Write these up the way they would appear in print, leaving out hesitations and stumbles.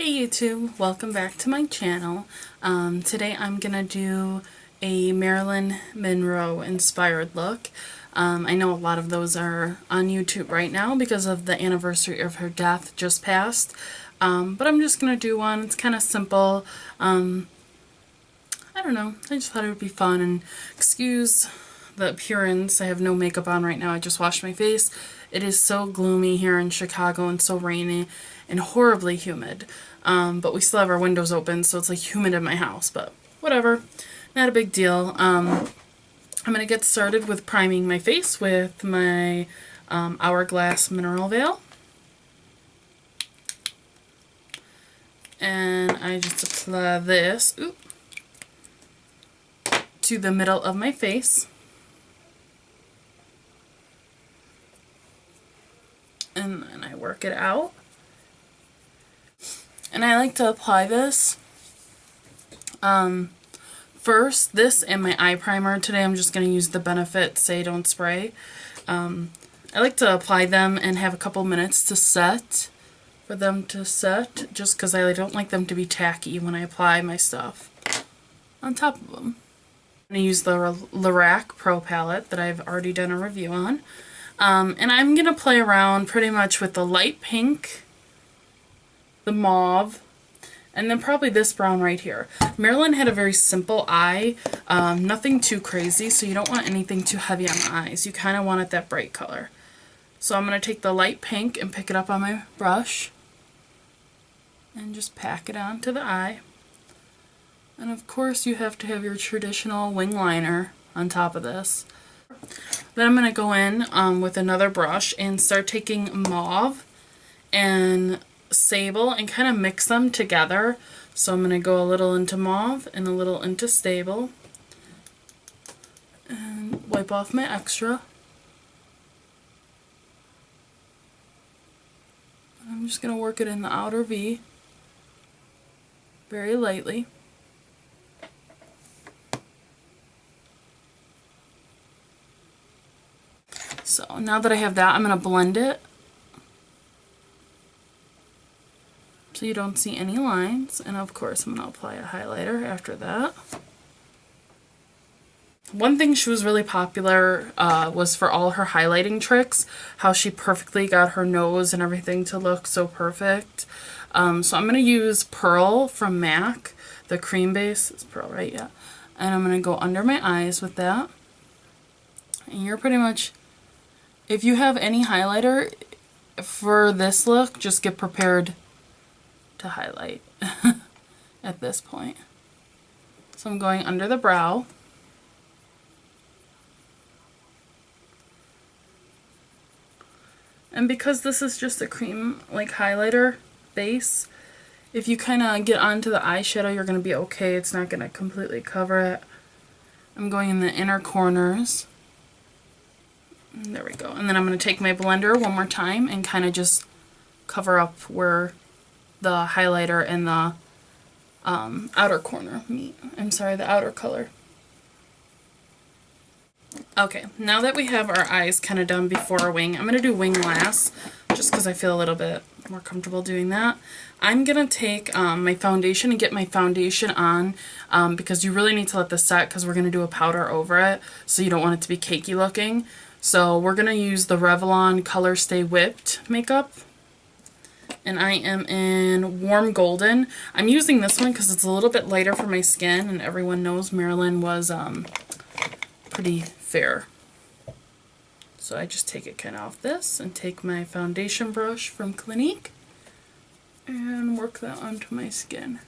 Hey YouTube, welcome back to my channel. Today I'm gonna do a Marilyn Monroe inspired look. I know a lot of those are on YouTube right now because of the anniversary of her death just passed. But I'm just gonna do one. It's kind of simple. I don't know, I just thought it would be fun, and excuse the appearance. I have no makeup on right now. I just washed my face. It is so gloomy here in Chicago and so rainy and horribly humid. But we still have our windows open, so it's like humid in my house, but whatever. Not a big deal. I'm going to get started with priming my face with my Hourglass Mineral Veil. And I just apply this to the middle of my face. And then I work it out. And I like to apply this first, this and my eye primer. Today I'm just going to use the Benefit Say Don't Spray. I like to apply them and have a couple minutes to set, for them to set, just because I don't like them to be tacky when I apply my stuff on top of them. I'm going to use the Lorac Pro palette that I've already done a review on. And I'm going to play around pretty much with the light pink, the mauve, and then probably this brown right here. Marilyn had a very simple eye, nothing too crazy, so you don't want anything too heavy on the eyes. You kind of want it that bright color. So I'm going to take the light pink and pick it up on my brush and just pack it onto the eye. And of course you have to have your traditional wing liner on top of this. Then I'm going to go in with another brush and start taking mauve and sable and kind of mix them together. So I'm going to go a little into mauve and a little into sable and wipe off my extra. I'm just going to work it in the outer V very lightly. So now that I have that, I'm going to blend it so you don't see any lines, and of course I'm going to apply a highlighter after that. One thing she was really popular was for all her highlighting tricks, how she perfectly got her nose and everything to look so perfect. So I'm going to use Pearl from MAC, the cream base. It's Pearl, right? Yeah. And I'm going to go under my eyes with that. And you're pretty much, if you have any highlighter for this look, just get prepared to highlight at this point. So I'm going under the brow. And because this is just a cream like highlighter base, if you kind of get onto the eyeshadow, you're going to be okay. It's not going to completely cover it. I'm going in the inner corners. There we go. And then I'm going to take my blender one more time and kind of just cover up where the highlighter and the outer corner meet. I'm sorry, the outer color. Okay, now that we have our eyes kind of done before our wing, I'm going to do wing last, just because I feel a little bit more comfortable doing that. I'm going to take my foundation and get my foundation on, because you really need to let this set, because we're going to do a powder over it, so you don't want it to be cakey looking. So we're going to use the Revlon Color Stay Whipped makeup. And I am in Warm Golden. I'm using this one because it's a little bit lighter for my skin, and everyone knows Marilyn was pretty fair. So I just take it kind of off this and take my foundation brush from Clinique and work that onto my skin.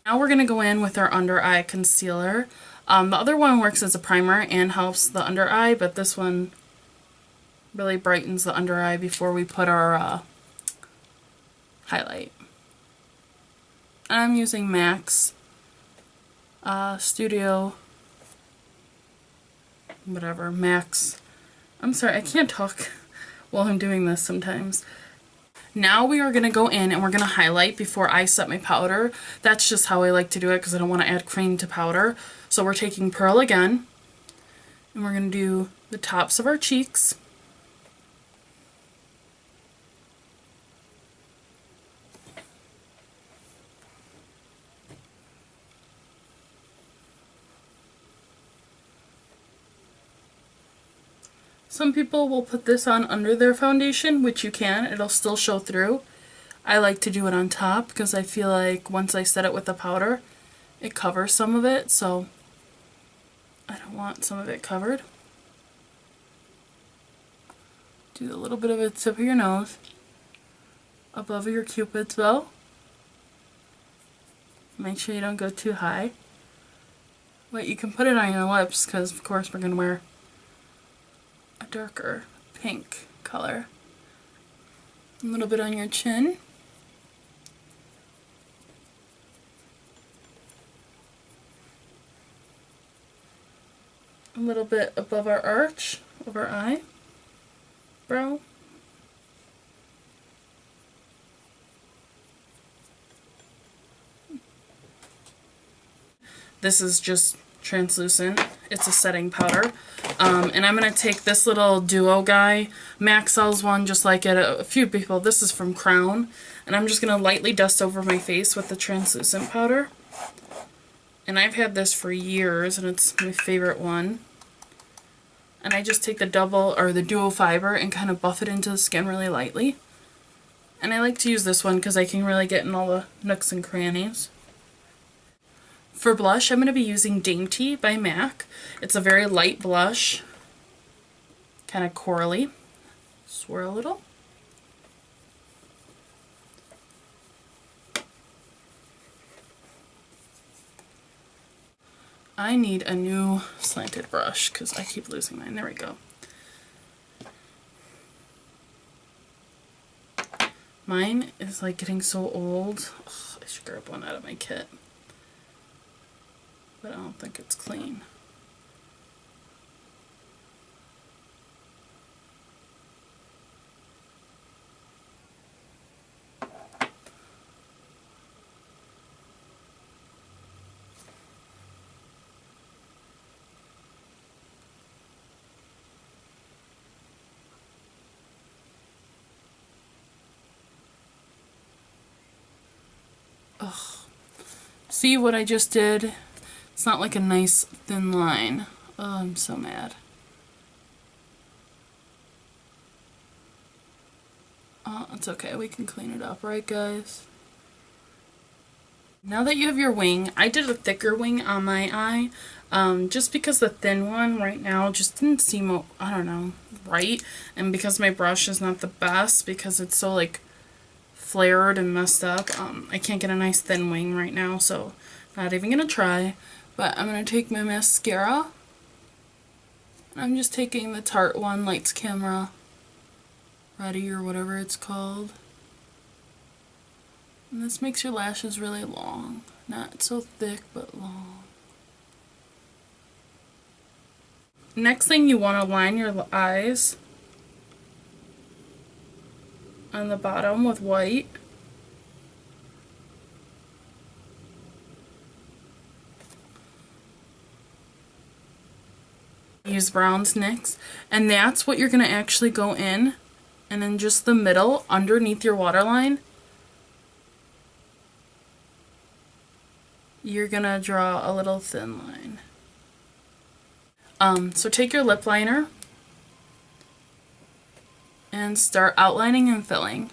Now we're going to go in with our under eye concealer. The other one works as a primer and helps the under eye, but this one really brightens the under eye before we put our highlight. I'm using MAC's Studio, whatever, MAC's. I'm sorry, I can't talk while I'm doing this sometimes. Now we are going to go in and we're going to highlight before I set my powder. That's just how I like to do it because I don't want to add cream to powder. So we're taking Pearl again, and we're going to do the tops of our cheeks. Some people will put this on under their foundation, which you can. It'll still show through. I like to do it on top because I feel like once I set it with the powder, it covers some of it, so I don't want some of it covered. Do a little bit of a tip of your nose, above your cupid's bow. Make sure you don't go too high. But you can put it on your lips because, of course, we're going to wear a darker pink color. A little bit on your chin. A little bit above our arch of our eye, brow. This is just translucent. It's a setting powder. And I'm going to take this little duo guy. MAC sells one just like it. A few people. This is from Crown. And I'm just going to lightly dust over my face with the translucent powder. And I've had this for years, and it's my favorite one. And I just take the double or the duo fiber and kind of buff it into the skin really lightly. And I like to use this one because I can really get in all the nooks and crannies. For blush, I'm going to be using Dainty by MAC. It's a very light blush, kind of corally. Swirl a little. I need a new slanted brush because I keep losing mine. There we go. Mine is like getting so old. Ugh, I should grab one out of my kit. But I don't think it's clean. Ugh. See what I just did? It's not like a nice thin line. Oh, I'm so mad. Oh, it's okay. We can clean it up, right, guys? Now that you have your wing, I did a thicker wing on my eye, just because the thin one right now just didn't seem, I don't know, right. And because my brush is not the best, because it's so like flared and messed up, I can't get a nice thin wing right now, so not even gonna try. But I'm gonna take my mascara. I'm just taking the Tarte One Lights Camera Ready or whatever it's called. And this makes your lashes really long. Not so thick, but long. Next thing, you want to line your eyes on the bottom with white. Use browns next, and that's what you're going to actually go in, and then just the middle underneath your waterline, you're going to draw a little thin line. So take your lip liner and start outlining and filling.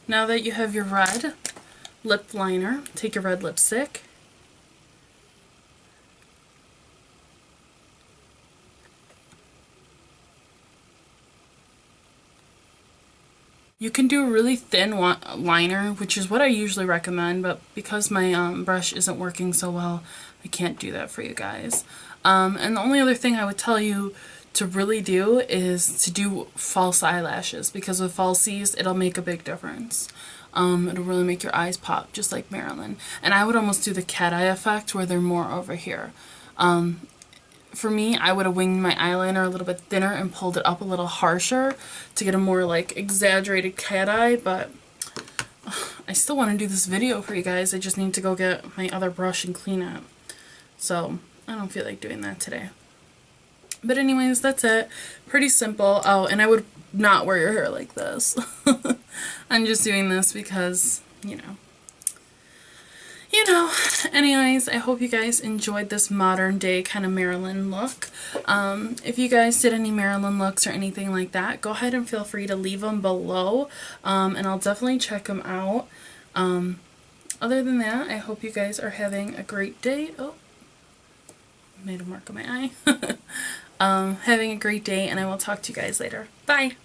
Now that you have your red lip liner, take your red lipstick. You can do a really thin liner, which is what I usually recommend, but because my brush isn't working so well, I can't do that for you guys. And the only other thing I would tell you to really do is to do false eyelashes, because with falsies, it'll make a big difference. It'll really make your eyes pop, just like Marilyn. And I would almost do the cat eye effect, where they're more over here. for me, I would have winged my eyeliner a little bit thinner and pulled it up a little harsher to get a more like exaggerated cat eye, but I still want to do this video for you guys. I just need to go get my other brush and clean it. So I don't feel like doing that today. But anyways, that's it. Pretty simple. Oh, and I would not wear your hair like this. I'm just doing this because, you know. Anyways, I hope you guys enjoyed this modern day kind of Marilyn look. If you guys did any Marilyn looks or anything like that, go ahead and feel free to leave them below, and I'll definitely check them out. Other than that, I hope you guys are having a great day. Oh, made a mark on my eye. Having a great day, and I will talk to you guys later. Bye!